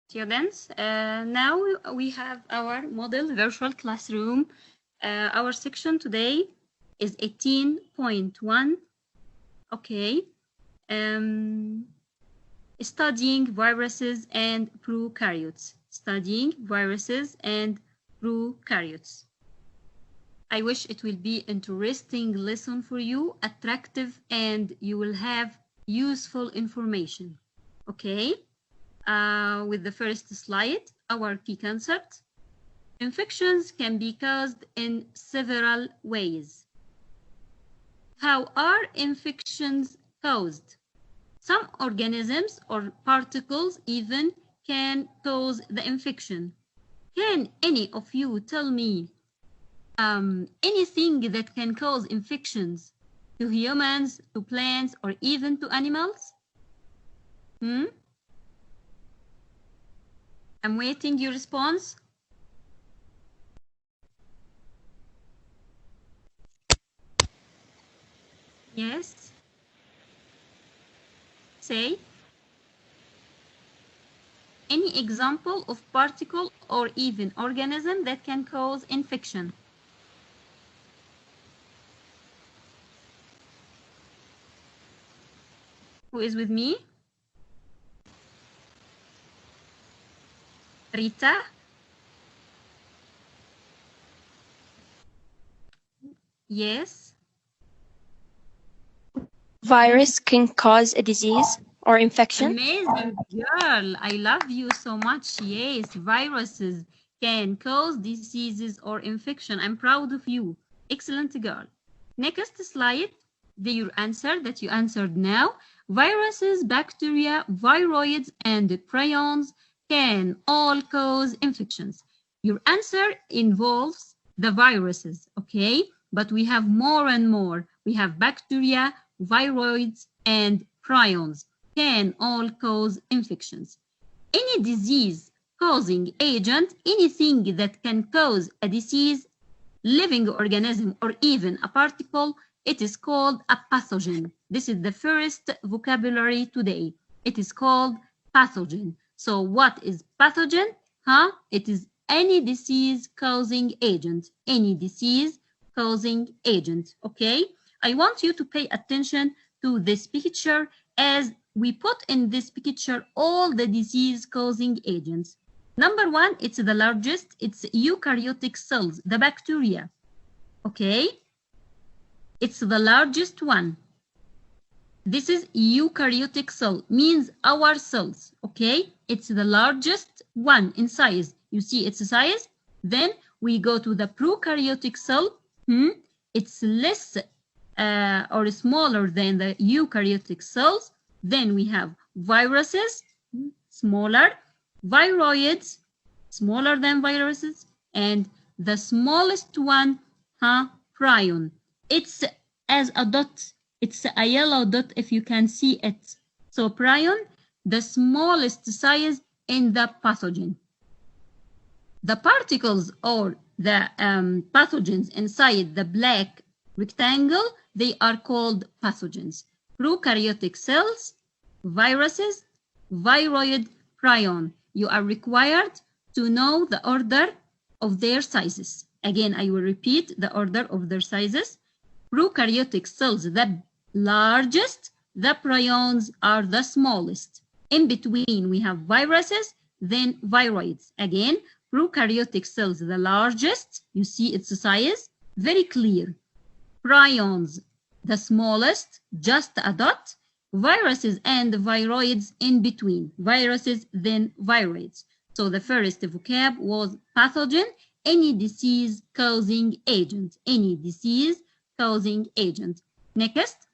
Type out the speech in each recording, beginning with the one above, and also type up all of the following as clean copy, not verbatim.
Students, now we have our model virtual classroom. Our section today is 18.1. Okay. Studying viruses and prokaryotes. Studying viruses and prokaryotes. I wish it will be interesting lesson for you, attractive, and you will have useful information. Okay. With the first slide, our key concept. Infections can be caused in several ways. How are infections caused? Some organisms or particles even can cause the infection. Can any of you tell me anything that can cause infections to humans, to plants, or even to animals? I'm waiting your response. Yes. Say. Any example of particle or even organism that can cause infection? Who is with me? Rita? Yes. Virus can cause a disease or infection. Amazing girl. I love you so much. Yes, viruses can cause diseases or infection. I'm proud of you. Excellent girl. Next slide. Your answer that you answered now. Viruses, bacteria, viroids, and prions can all cause infections. Your answer involves the viruses, okay? But we have more and more. We have bacteria, viroids, and prions can all cause infections. Any disease causing agent, anything that can cause a disease, living organism, or even a particle, it is called a pathogen. This is the first vocabulary today. It is called pathogen. So what is pathogen? It is any disease causing agent. Any disease causing agent. Okay? I want you to pay attention to this picture as we put in this picture all the disease causing agents. Number one, it's the largest. It's eukaryotic cells, the bacteria. Okay? It's the largest one. This is eukaryotic cell, means our cells. Okay? It's the largest one in size. You see its size? Then we go to the prokaryotic cell. It's less or smaller than the eukaryotic cells. Then we have viruses, smaller, viroids, smaller than viruses, and the smallest one, prion. It's as a dot. It's a yellow dot if you can see it. So prion, the smallest size in the pathogen. The particles or the pathogens inside the black rectangle, they are called pathogens. Prokaryotic cells, viruses, viroid, prion. You are required to know the order of their sizes. Again, I will repeat the order of their sizes. Prokaryotic cells, the largest, the prions are the smallest. In between, we have viruses, then viroids. Again, prokaryotic cells, the largest, you see its size, very clear. Prions, the smallest, just a dot. Viruses and viroids in between. Viruses, then viroids. So the first vocab was pathogen, any disease causing agent. Any disease causing agent. Next,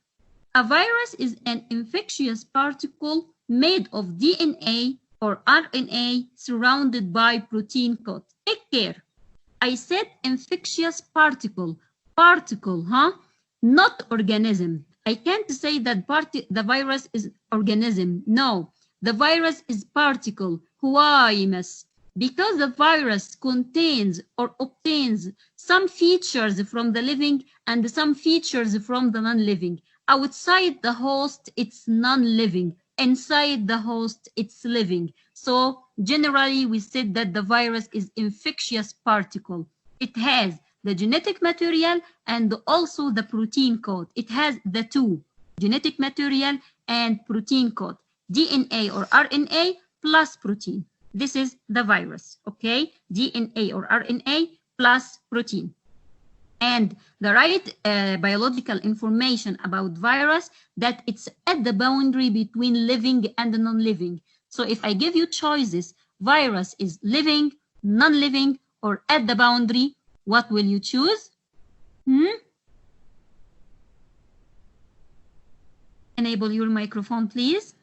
a virus is an infectious particle made of DNA or RNA surrounded by protein coat. Take care. I said infectious particle. Particle, not organism. I can't say that the virus is organism. No, the virus is particle. Why, miss? Because the virus contains or obtains some features from the living and some features from the non-living. Outside the host, it's non-living. inside the host it's living. So generally we said that the virus is infectious particle. It has the genetic material and also the protein code. It has the two, genetic material and protein code, DNA or RNA plus protein. This is the virus, okay? DNA or RNA plus protein. And the right biological information about virus, that it's at the boundary between living and non-living. So if I give you choices, virus is living, non-living, or at the boundary, what will you choose? Enable your microphone, please.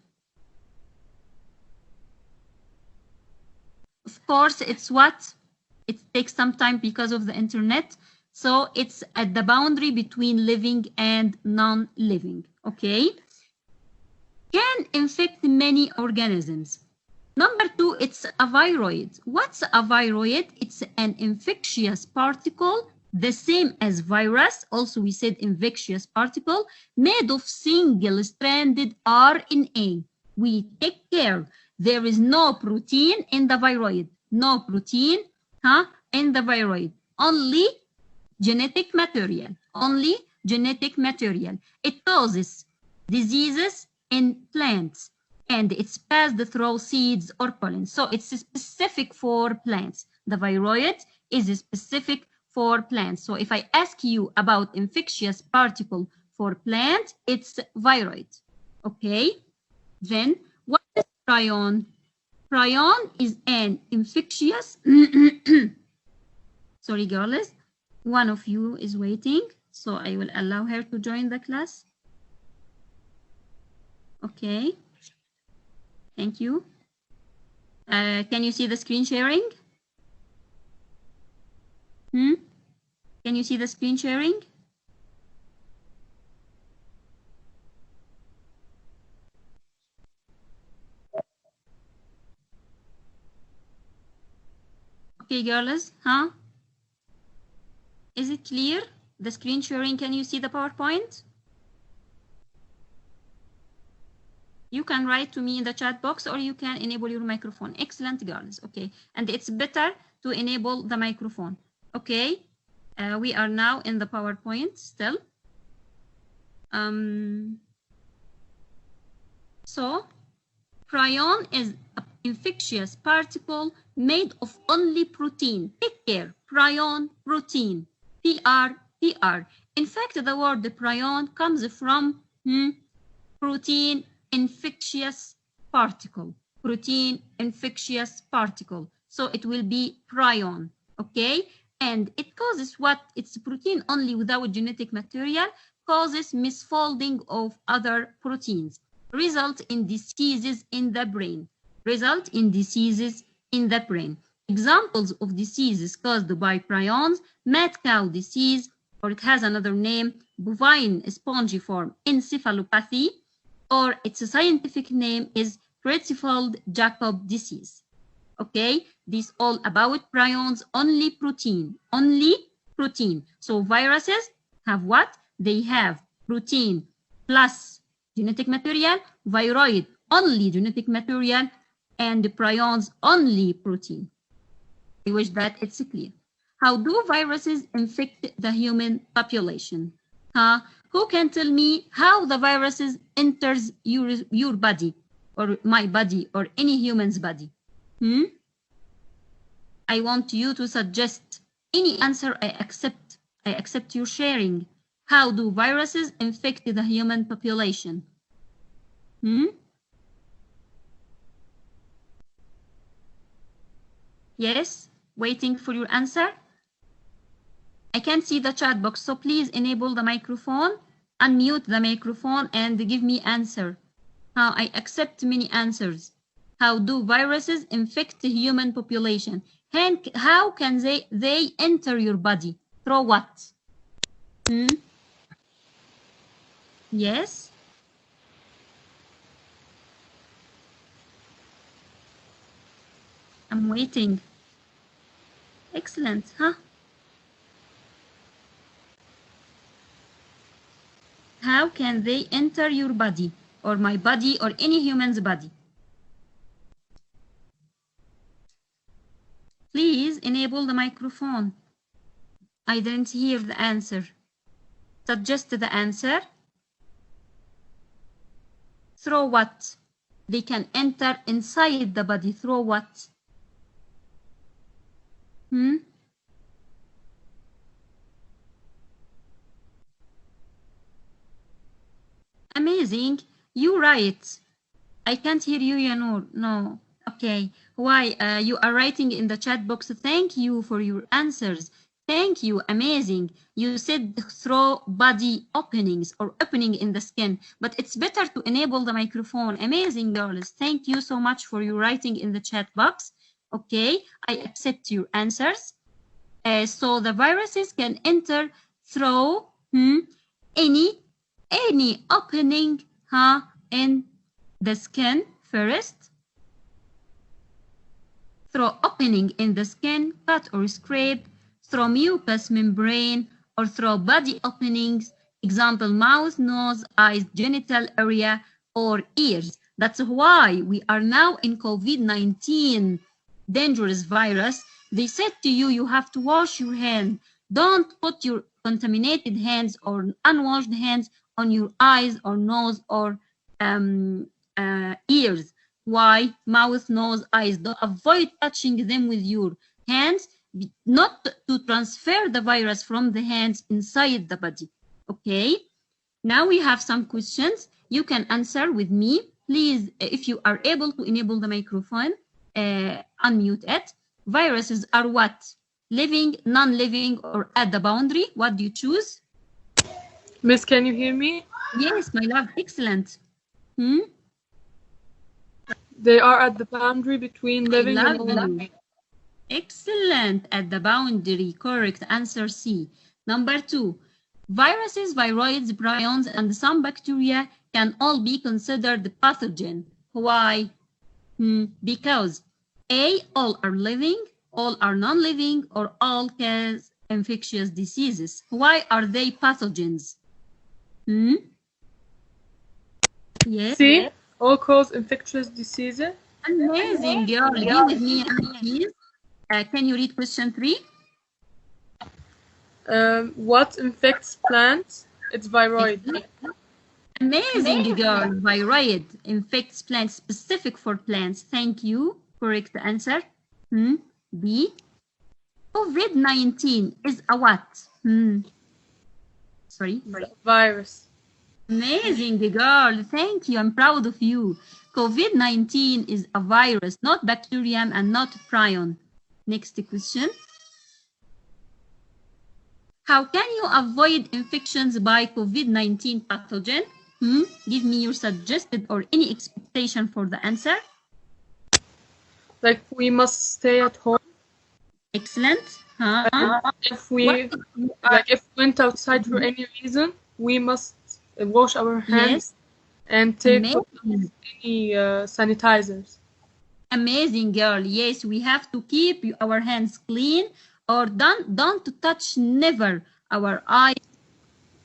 Of course, it's what? It takes some time because of the internet. So it's at the boundary between living and non-living, okay? Can infect many organisms. Number two, it's a viroid. What's a viroid? It's an infectious particle, the same as virus, also we said infectious particle, made of single-stranded RNA. We take care. There is no protein in the viroid. No protein in the viroid. Only genetic material. Only genetic material. It causes diseases in plants, and it's passed through seeds or pollen. So it's specific for plants. The viroid is specific for plants. So if I ask you about infectious particle for plant, it's viroid. Okay? Then what is prion? Prion is an infectious sorry girls, one of you is waiting, so I will allow her to join the class. Okay, thank you. Can you see the screen sharing? Can you see the screen sharing? Okay, girls, Is it clear? The screen sharing, can you see the PowerPoint? You can write to me in the chat box, or you can enable your microphone. Excellent, girls. Okay, and it's better to enable the microphone. Okay, we are now in the PowerPoint still. So, prion is an infectious particle made of only protein. Take care, prion, protein, PR. In fact, the word prion comes from protein infectious particle. Protein infectious particle. So it will be prion, okay? And it causes what? It's protein only without genetic material, causes misfolding of other proteins, result in diseases in the brain. Examples of diseases caused by prions: mad cow disease, or it has another name, bovine spongiform encephalopathy, or its scientific name is Creutzfeldt-Jakob disease. Okay, this all about prions, only protein. So viruses have what? They have protein plus genetic material, viroid only genetic material, and prions only protein. I wish that it's clear. How do viruses infect the human population? Who can tell me how the viruses enters your body, or my body, or any human's body? I want you to suggest any answer. I accept your sharing. How do viruses infect the human population? Yes, waiting for your answer. I can't see the chat box, so please enable the microphone, unmute the microphone, and give me answer. I accept many answers. How do viruses infect the human population? And how can they enter your body? Through what? Yes? I'm waiting. Excellent, How can they enter your body? or my body or any human's body? Please enable the microphone. I didn't hear the answer. Suggest the answer. Through what? They can enter inside the body. Through what? Amazing. You right. I can't hear you, Yanur. No. Okay. Why? You are writing in the chat box. Thank you for your answers. Thank you. Amazing. You said through body openings or opening in the skin, but it's better to enable the microphone. Amazing, girls. Thank you so much for your writing in the chat box. Okay. I accept your answers. So the viruses can enter through any opening in the skin first, through opening in the skin, cut or scrape, through mucous membrane, or through body openings, example, mouth, nose, eyes, genital area, or ears. That's why we are now in COVID-19, dangerous virus. They said to you, you have to wash your hands. Don't put your contaminated hands or unwashed hands on your eyes or nose or ears. Why? Mouth, nose, eyes. Don't avoid touching them with your hands, not to transfer the virus from the hands inside the body. Okay? Now we have some questions. You can answer with me. Please, if you are able to enable the microphone, unmute it. Viruses are what? Living, non-living, or at the boundary? What do you choose? Miss, can you hear me? Yes, my love. Excellent. They are at the boundary between living and non-living. Excellent. At the boundary. Correct. Answer C. Number 2. Viruses, viroids, prions, and some bacteria can all be considered pathogen. Why? Because A, all are living, all are non-living, or all cause infectious diseases. Why are they pathogens? Yes. C, all cause infectious diseases. Amazing, girl. Be with me, please. Can you read question 3? What infects plants? It's viroid. Amazing, girl. Viroid infects plants, specific for plants. Thank you. Correct answer. B. COVID-19 is a what? Sorry. Virus. Amazing, girl. Thank you. I'm proud of you. COVID-19 is a virus, not bacterium and not prion. Next question. How can you avoid infections by COVID-19 pathogen? Give me your suggested or any expectation for the answer. Like we must stay at home. Excellent. If we went outside for any reason, we must wash our hands and take any sanitizers. Amazing, girl. Yes, we have to keep our hands clean, or don't touch never our eyes,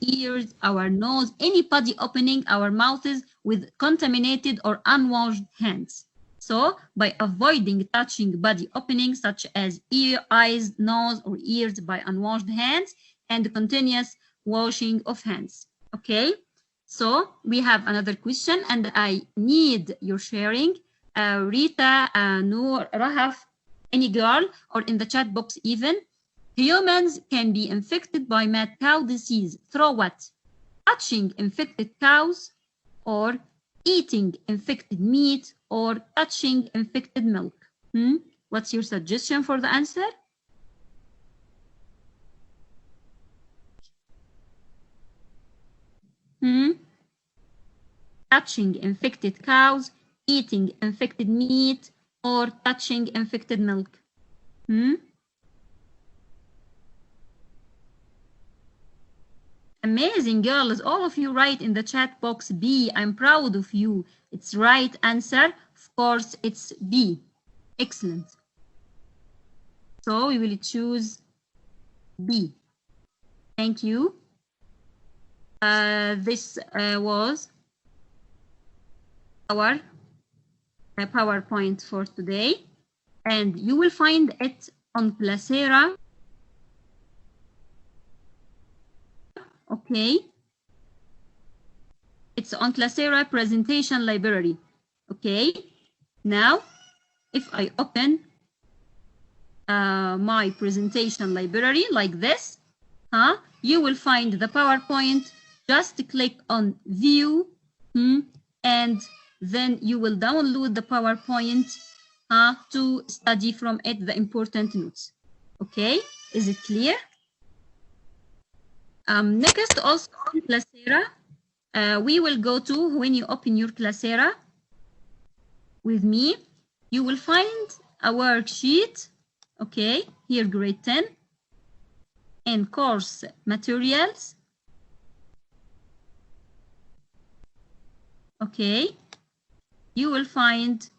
ears, our nose, any body opening, our mouths with contaminated or unwashed hands. So by avoiding touching body openings such as ear, eyes, nose, or ears by unwashed hands, and continuous washing of hands. Okay, so we have another question, and I need your sharing. Rita, Noor, Rahaf, any girl, or in the chat box even. Humans can be infected by mad cow disease through what? Touching infected cows, or eating infected meat, or touching infected milk. What's your suggestion for the answer? Touching infected cows, eating infected meat, or touching infected milk. Amazing, girls. All of you write in the chat box B. I'm proud of you. It's right answer. Of course, it's B. Excellent. So we will choose B. Thank you. This was our PowerPoint for today, and you will find it on Placera. Okay, it's on Placera presentation library. Okay, now if I open my presentation library like this, you will find the PowerPoint. Just click on view, and then you will download the PowerPoint to study from it the important notes. Okay, is it clear? Next, also on Placera, we will go to, when you open your Placera with me, you will find a worksheet. Okay, here grade 10 and course materials. Okay, you will find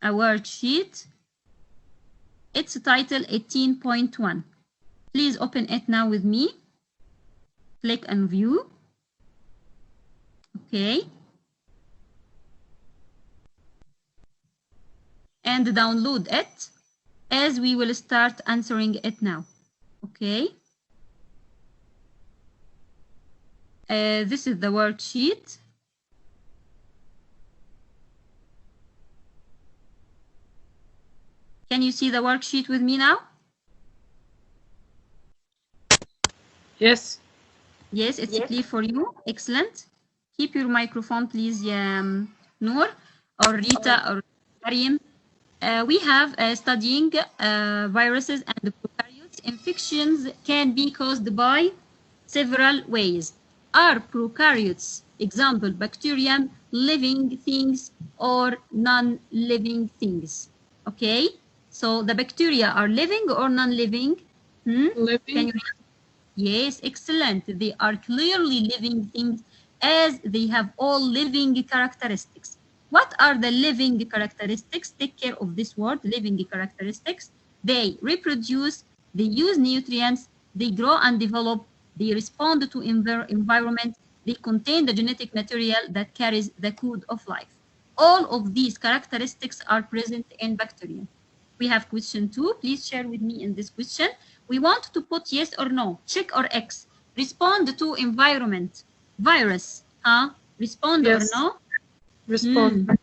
a worksheet. It's titled 18.1. Please open it now with me. Click on view. Okay. And download it, as we will start answering it now. Okay. This is the worksheet. Can you see the worksheet with me now? Yes. Yes, it's clear for you. Excellent. Keep your microphone, please, Noor, or Rita, or Karim. We have studying viruses and prokaryotes. Infections can be caused by several ways. Are prokaryotes, example, bacterium, living things or non-living things? Okay, so the bacteria are living or non-living? Living. Yes, excellent. They are clearly living things, as they have all living characteristics. What are the living characteristics? Take care of this word, living characteristics. They reproduce, they use nutrients, they grow and develop, they respond to environment, they contain the genetic material that carries the code of life. All of these characteristics are present in bacteria. We have question 2. Please share with me in this question. We want to put yes or no, check or X. Respond to environment. Virus, respond Yes. or no? Respond.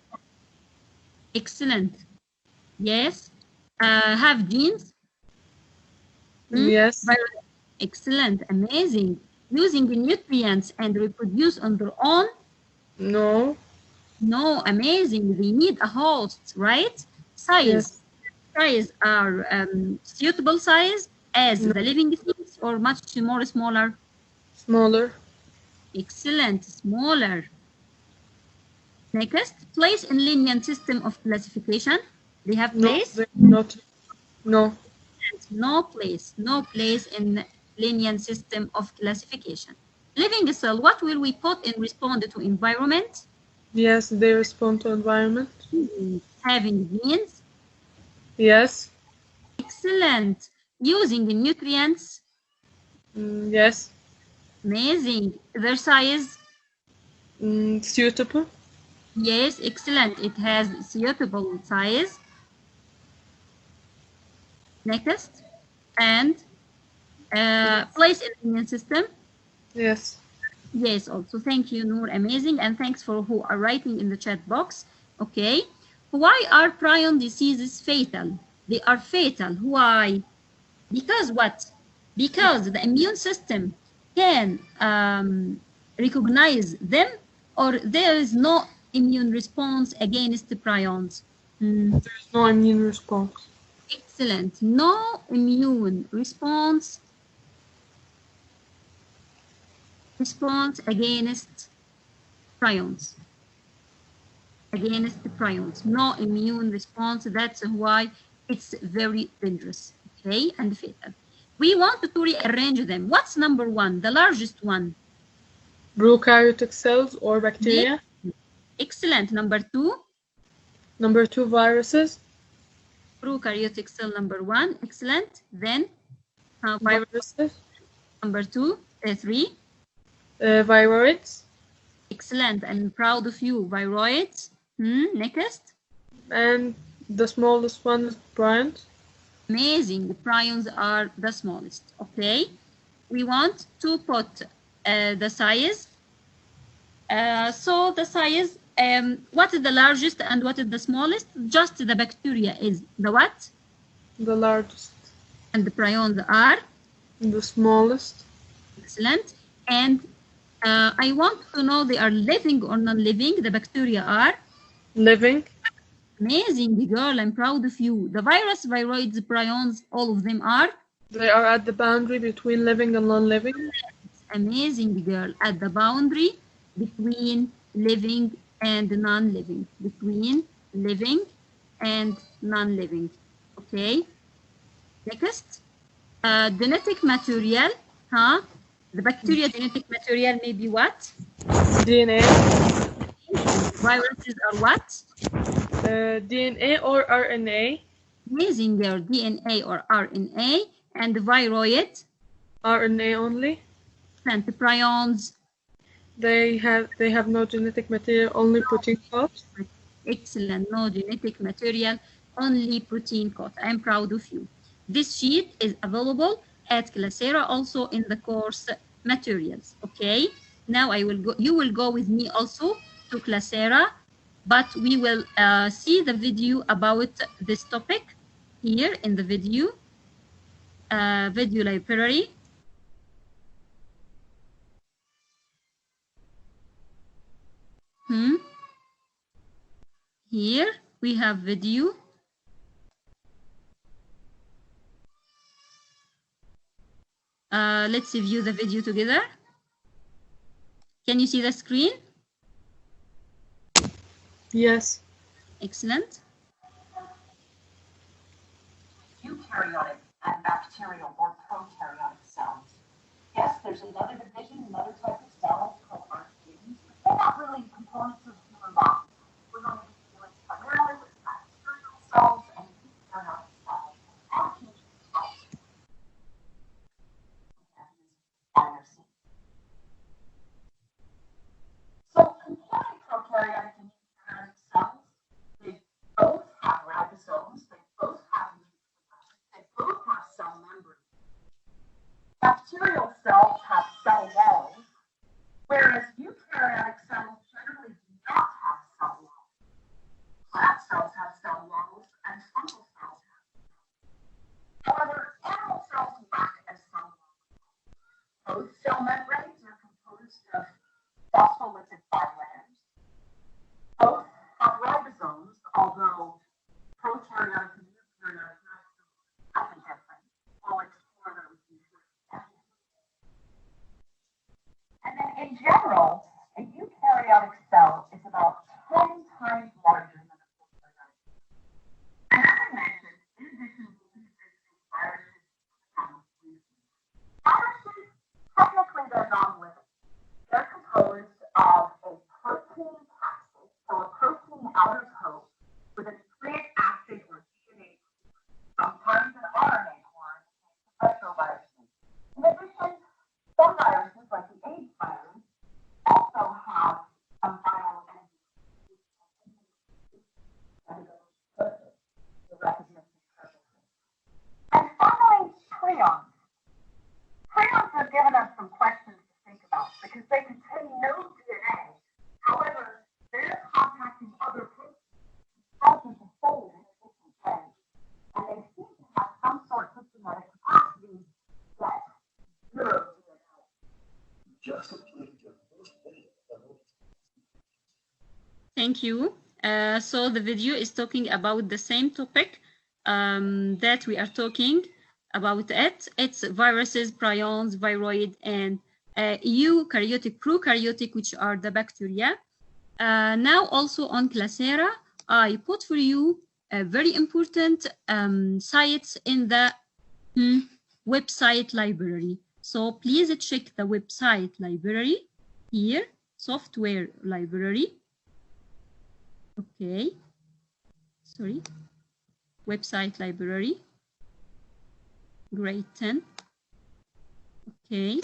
Excellent. Yes. Have genes? Yes. Virus. Excellent. Amazing. Using nutrients and reproduce on their own? No. No. Amazing. They need a host, right? Size. Yes. Size are suitable size as the living things, or much more smaller? Smaller. Excellent. Smaller. Next, place in linear system of classification. They have place? No. No. No place. No place in linear system of classification. Living cell, what will we put in respond to environment? Yes, they respond to environment. Having genes? Yes. Excellent. Using nutrients? Yes. Amazing. Their size? Suitable. Yes, excellent. It has suitable size. Next, and place in the immune system. Yes. Yes, also. Thank you, Noor. Amazing. And thanks for who are writing in the chat box. Okay. Why are prion diseases fatal? They are fatal. Why? Because what? Because the immune system can recognize them, or there is no immune response against the prions. There is no immune response. Excellent. No immune response against prions. Against the prions. No immune response. That's why it's very dangerous. Okay, and fatal. We want to rearrange them. What's number 1? The largest one. Prokaryotic cells or bacteria. Excellent. Number 2. Number 2, viruses. Prokaryotic cell number 1. Excellent. Then Viruses. Number 2, 3. Viroids. Excellent. I'm proud of you. Viroids. Next. And the smallest one is prions. Amazing. The prions are the smallest. Okay. We want to put the size. So the size, what is the largest and what is the smallest? Just the bacteria is the what? The largest. And the prions are? The smallest. Excellent. And I want to know they are living or non-living. The bacteria are? Living. Amazing, girl. I'm proud of you. The virus, viroids, prions, all of them are? They are at the boundary between living and non-living. Amazing, girl. At the boundary between living and non-living. Between living and non-living. Okay. Next. Genetic material. The bacteria genetic material may be what? DNA. Viruses are what? DNA or RNA. Amazing, girl. DNA or RNA. And the viroid? RNA only. And the prions? They have no genetic material, only protein coat. Excellent. No genetic material, only protein coat. I'm proud of you. This sheet is available at Classera, also in the course materials. Okay. Now you will go with me also to Classera, but we will see the video about this topic here in the video library. Here we have video. Let's view the video together. Can you see the screen? Yes. Excellent. Eukaryotic and bacterial or prokaryotic cells. Yes, there's another division, another type of cell called archaeans, but they're not really components of the human body. We're going to be dealing primarily with bacterial cells and eukaryotic cells. So comparing prokaryotic and eukaryotic cells, they both have ribosomes, they both have cell membranes. Bacterial cells have cell walls, whereas eukaryotic cells generally do not have cell walls. Plant cells have cell walls, and fungal cells have. However, animal cells lack a cell wall. Both cell membranes are composed of phospholipid bilayers. Both have ribosomes, although prokaryotic and eukaryotic ribosomes are different. We'll explore those in a second. And then in general, a eukaryotic cell is about 10 times larger than a prokaryotic. And as I mentioned, in addition to viruses, technically they're non-living. They're composed of a protein capsule, so a protein outer coat with a nucleic acid or DNA, sometimes an RNA core, retroviruses. In addition, some viruses, like the AIDS virus, also have some viral and finally, prions. Prions have given us some questions to think about because they contain no DNA. However, they're contacting other proteins, causing to fold in a different way. And they seem to have some sort of genetic capacity that zero DNA. Thank you. So the video is talking about the same topic that we are talking about it. It's viruses, prions, viroid, and eukaryotic, prokaryotic, which are the bacteria. Now also on Classera, I put for you very important sites in the website library. So please check the website library here, software library. Okay, sorry, website library, grade 10. Okay.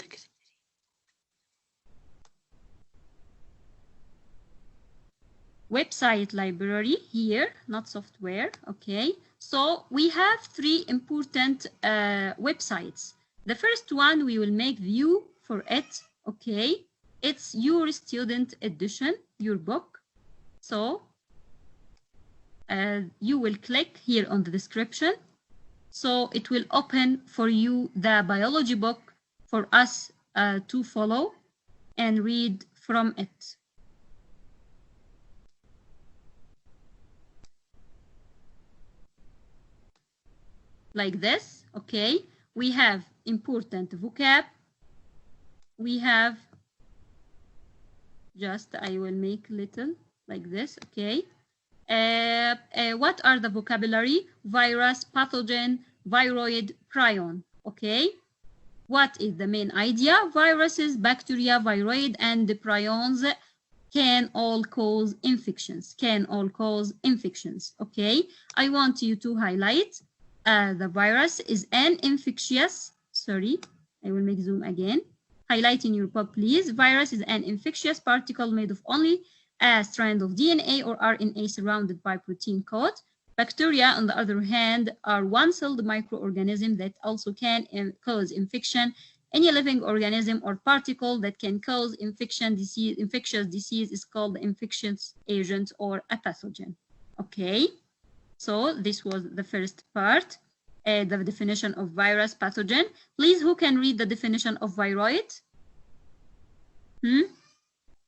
website library here, not software. Okay, so we have three important websites. The first one, we will make view for it. Okay, it's your student edition, your book. So you will click here on the description. So it will open for you the biology book for us to follow and read from it. Like this, okay? We have important vocab. We have just, I will make little like this, okay? What are the vocabulary? Virus, pathogen, viroid, prion, okay? What is the main idea? Viruses, bacteria, viroid, and the prions can all cause infections, okay? I want you to highlight the virus is an infectious, sorry, I will make zoom again. Highlight in your book, please. Virus is an infectious particle made of only a strand of DNA or RNA surrounded by protein coat. Bacteria, on the other hand, are one-celled microorganisms that also can cause infection. Any living organism or particle that can cause infectious disease is called the infectious agent or a pathogen. Okay, so this was the first part, the definition of virus, pathogen. Please, who can read the definition of viroid?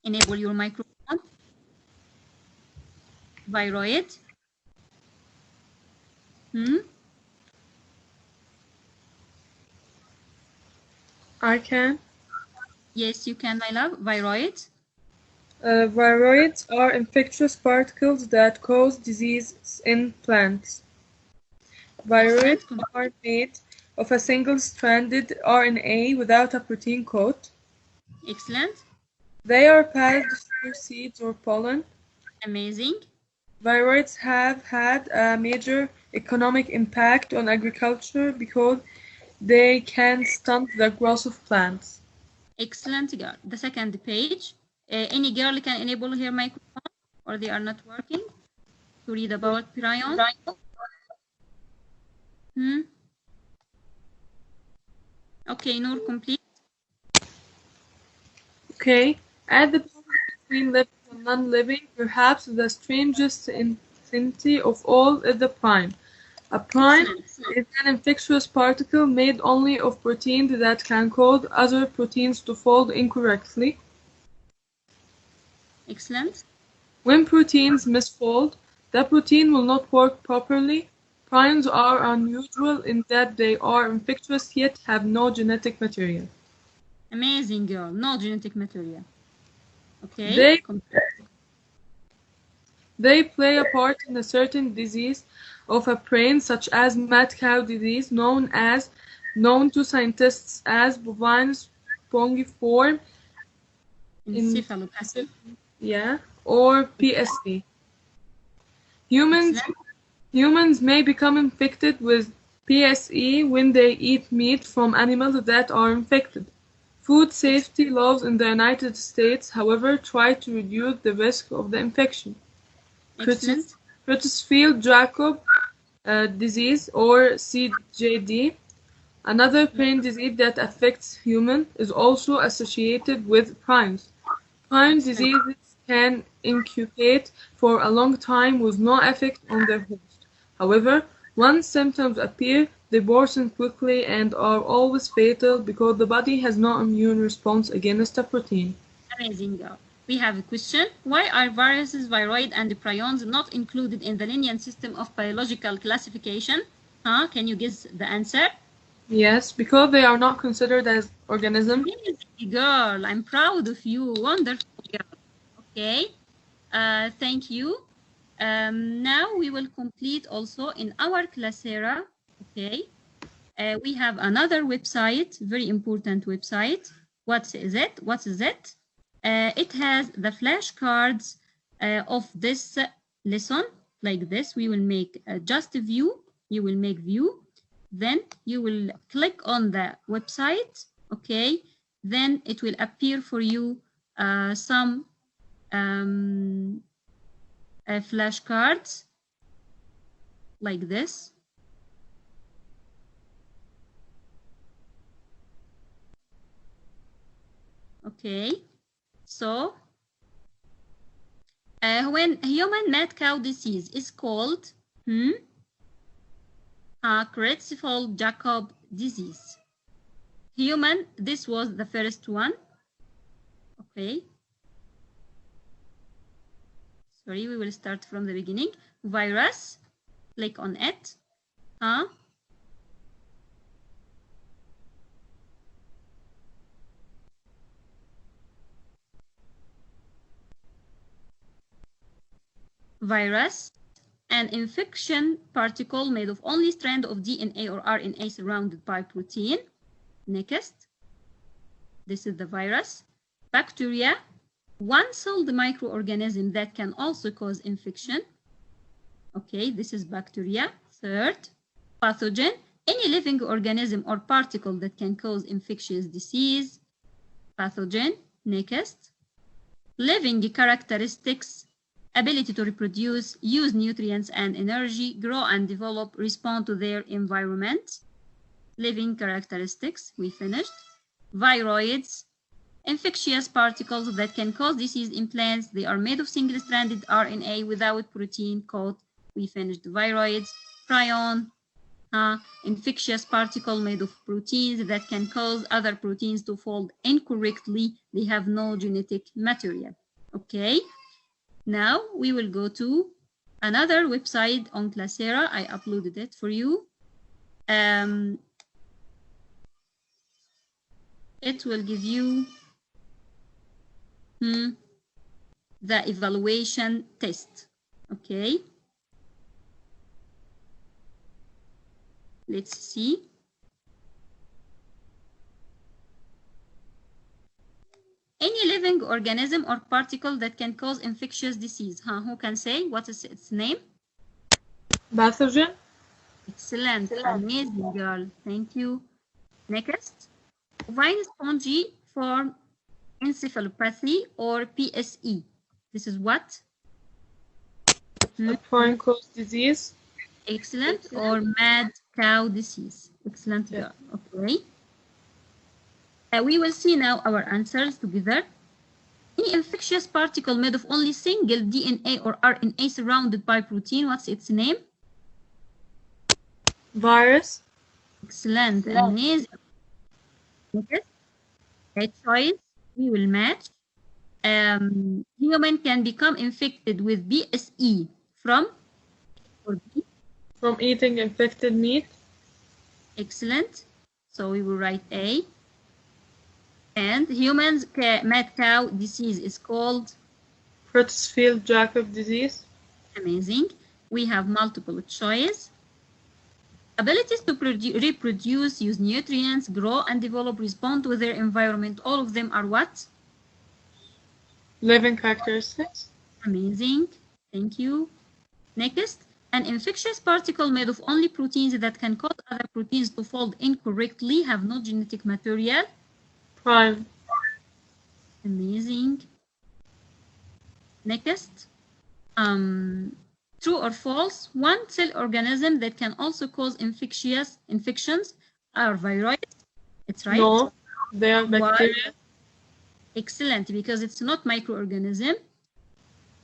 Enable your microphone. Viroid. I can. Yes, you can, my love. Viroid. Viroids are infectious particles that cause diseases in plants. Viroids are made of a single-stranded RNA without a protein coat. Excellent. They are passed through seeds or pollen. Amazing. Viroids have had a major economic impact on agriculture because they can stunt the growth of plants. Excellent, girl. The second page. Any girl can enable her microphone, or they are not working, to read about prions. Okay, Noor, complete. Okay. At the point between living and non-living, perhaps the strangest entity of all is the prion. A prion is an infectious particle made only of proteins that can cause other proteins to fold incorrectly. Excellent. When proteins misfold, the protein will not work properly. Prions are unusual in that they are infectious yet have no genetic material. Amazing, girl. No genetic material. Okay. They play a part in a certain disease of a brain, such as mad cow disease, known to scientists as bovine spongiform encephalopathy. Or PSC. Humans may become infected with PSE when they eat meat from animals that are infected. Food safety laws in the United States, however, try to reduce the risk of the infection. Creutzfeldt-Jakob disease, or CJD, another brain disease that affects humans, is also associated with prions. Prion diseases can incubate for a long time with no effect on their host. However, once symptoms appear, they worsen quickly and are always fatal because the body has no immune response against a protein. Amazing, girl. We have a question. Why are viruses, viroid, and prions not included in the linear system of biological classification? Can you guess the answer? Yes, because they are not considered as organisms. Amazing, girl. I'm proud of you. Wonderful, girl. Okay. Thank you. Now we will complete also in our Classera. Okay. We have another website, very important website. What is it? It has the flashcards of this lesson like this. We will make just a view. You will make view. Then you will click on the website. Okay. Then it will appear for you some flashcards like this. Okay, so when human mad cow disease is called Creutzfeldt-Jakob disease. Human, this was the first one. Okay. Sorry, we will start from the beginning. Virus, click on it. Virus, an infection particle made of only strand of DNA or RNA surrounded by protein. Next, this is the virus. Bacteria, one-celled microorganism that can also cause infection. Okay, this is bacteria. Third, pathogen, any living organism or particle that can cause infectious disease. Pathogen. Next, living characteristics, ability to reproduce, use nutrients and energy, grow and develop, respond to their environment. Living characteristics, we finished. Viroids, infectious particles that can cause disease in plants. They are made of single-stranded RNA without protein coat. We finished viroids. Prion, infectious particle made of proteins that can cause other proteins to fold incorrectly. They have no genetic material. Okay, now we will go to another website on Classera. I uploaded it for you. It will give you the evaluation test. Okay, let's see. Any living organism or particle that can cause infectious disease. Who can say what is its name? Pathogen. Excellent. Amazing, girl. Thank you. Next, bovine spongy form encephalopathy or PSE. This is what? Prion-caused disease. Excellent. Or mad cow disease. Excellent, girl. Okay. We will see now our answers together. Any infectious particle made of only single DNA or RNA surrounded by protein, what's its name? Virus. Excellent. Amazing. Next, a choice we will match. Human can become infected with BSE from or B? From eating infected meat. Excellent. So we will write A. And humans mad cow disease is called Creutzfeldt-Jakob disease. Amazing. We have multiple choice. Abilities to reproduce, use nutrients, grow and develop, respond to their environment. All of them are what? Living characteristics. Amazing. Thank you. Next, an infectious particle made of only proteins that can cause other proteins to fold incorrectly, have no genetic material. Prion. Amazing. Next, true or false, one cell organism that can also cause infections are viroids. It's right. No, they are bacteria. Why? Excellent, because it's not microorganism.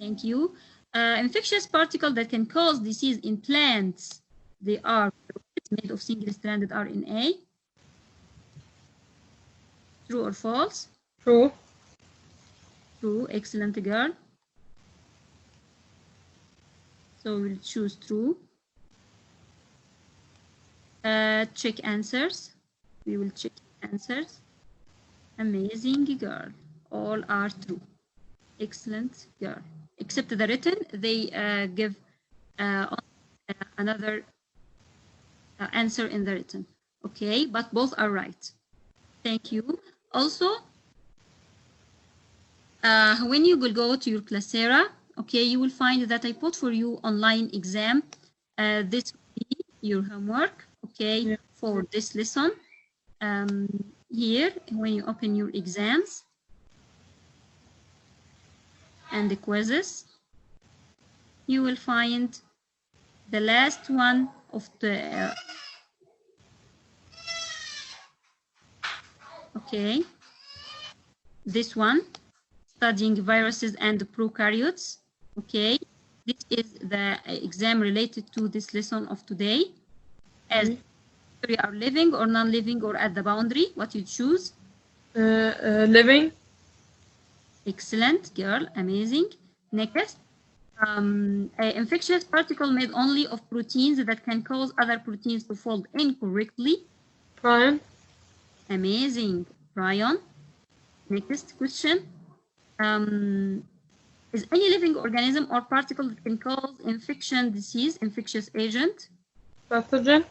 Thank you. Infectious particle that can cause disease in plants. They are made of single-stranded RNA. True or false? True. True. Excellent, girl. So we'll choose true. Check answers. We will check answers. Amazing, girl. All are true. Excellent, girl. Except the written, they give another answer in the written. Okay, but both are right. Thank you. Also, when you will go to your Classera, okay, you will find that I put for you online exam. This will be your homework, okay, for this lesson. Here, when you open your exams and the quizzes, you will find the last one of the okay, this one, studying viruses and prokaryotes. Okay, this is the exam related to this lesson of today. As we are living or non-living or at the boundary, what you choose? Living. Excellent, girl, amazing. Next, an infectious particle made only of proteins that can cause other proteins to fold incorrectly. Prion. Amazing, prion. Next question. Is any living organism or particle that can cause infection, disease, infectious agent? Pathogen.